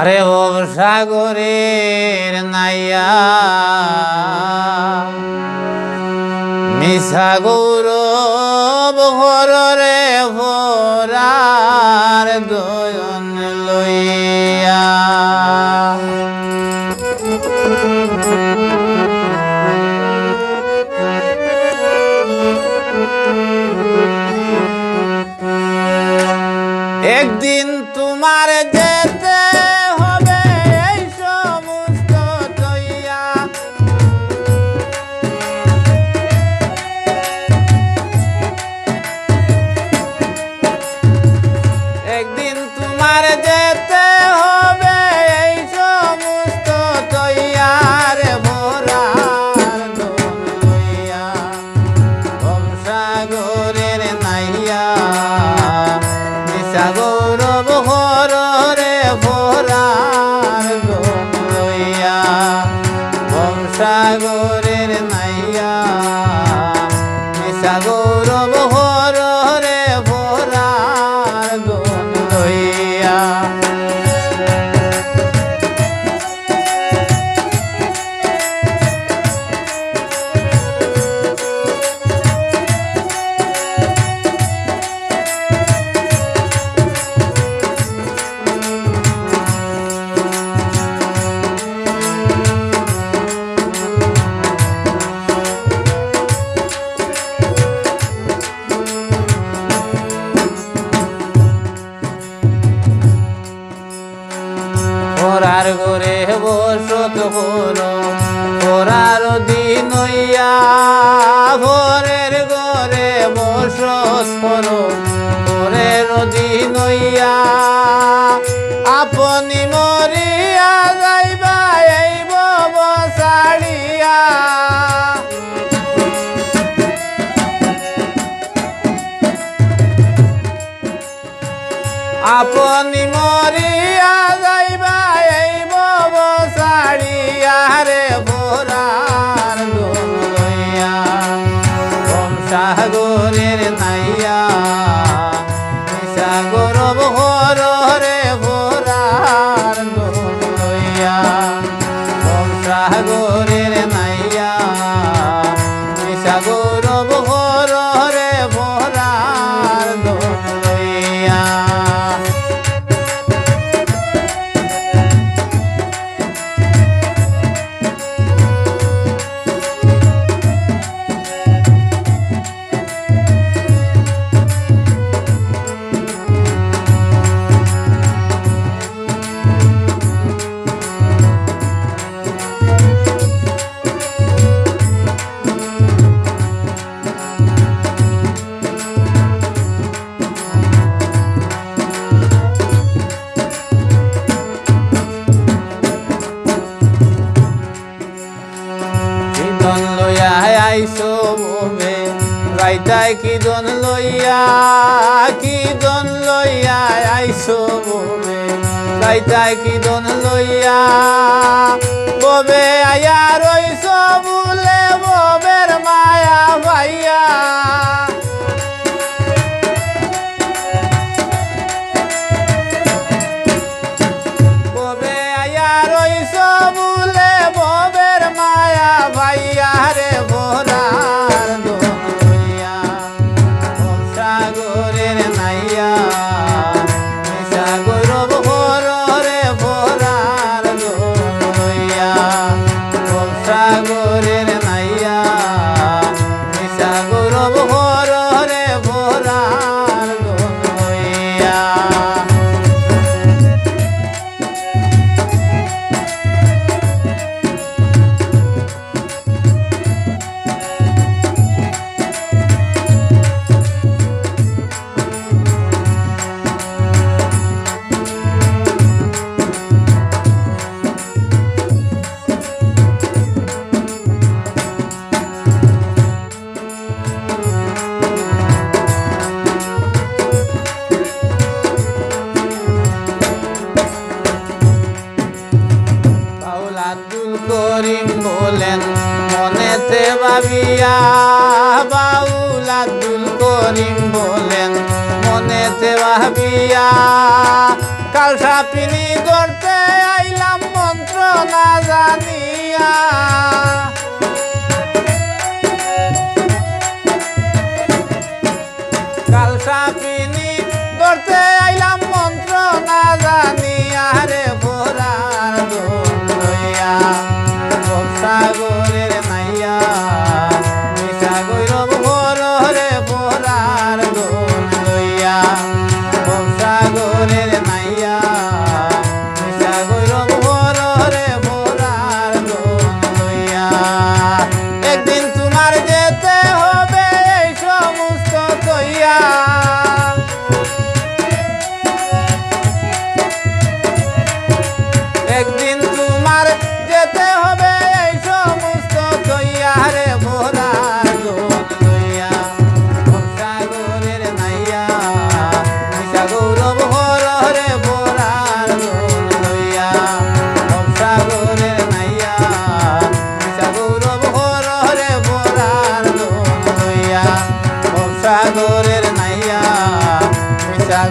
আরে সাগরের নাইয়া মিশা গৌরব হররে ভরার দয়ন লইয়া একদিন তোমার যেতে হবে এই সমস্ত তৈয়া একদিন তোমার যেতে হবে এই সমস্ত তৈয়ার ভরার দোন লইয়া সাগরের নাইয়া গৌরব হরে ভরার দোন লইয়া সাগরের নাইয়া মিশা গৌরব হরে ভরার দোন লইয়া ওরার ঘরে বসত করো ওরার দিন ভোরের ঘরে বসত করো ভোরের দিন আপনি মরিয়া যাইবা এই বব সাড়িয়া আপনি মরিয়া যাইবা এই বব সাড়িয়া রে ভোরার দোন লইয়া সাগরের নাইয়া মিশা গৌরব হরে ভোরার দোন লইয়া সাগরের নাইয়া মিশা গৌরব হরে ভোরার দোন লইয়া আইসো ববে গাইতাই কি দন লইয়া আইসো ববে গাইতাই কি দন লইয়া ববে আয়া রইসো বলে ববের মায়া ভাইয়া ববে আয়া রইসো বলে ববের মায়া ভাইয়া রে ভোরার দোন লইয়া সাগরের নাইয়া মিশা গৌরব হরে ভোরার দোন লইয়া সাগরের নাইয়া মিশা গৌরব হরে ভোরার দোন লইয়া করিম বলেন মনেতে ভাবিয়া, বাউল আব্দুল করিম বলেন মনেতে ভাবিয়া, কাল সাপিনি ধরতে জানিয়া কাল সাপিনী ধরতে আইলাম মন্ত্র না জানিয়া রে ভোরার দোল লইয়া সাগরের নাইয়া মিশা গৈরব ভোর রে ভোরার দোল লইয়া সাগরের নাইয়া মিশা গৈরব ভোর রে ভোরার দোল লইয়া একদিন তোমার যেতে হবে এই সমস্ত কইয়া একদিন তোমার যেতে হবে এই সমস্ত কইয়া রে ভোরার দোল লইয়া সাগরের নাইয়া মিশা গৌরব হর রে ভোরার দোল লইয়া সাগরের নাইয়া মিশা গৌরব হর রে ভোরার দোল লইয়া সাগরের নাইয়া মিশা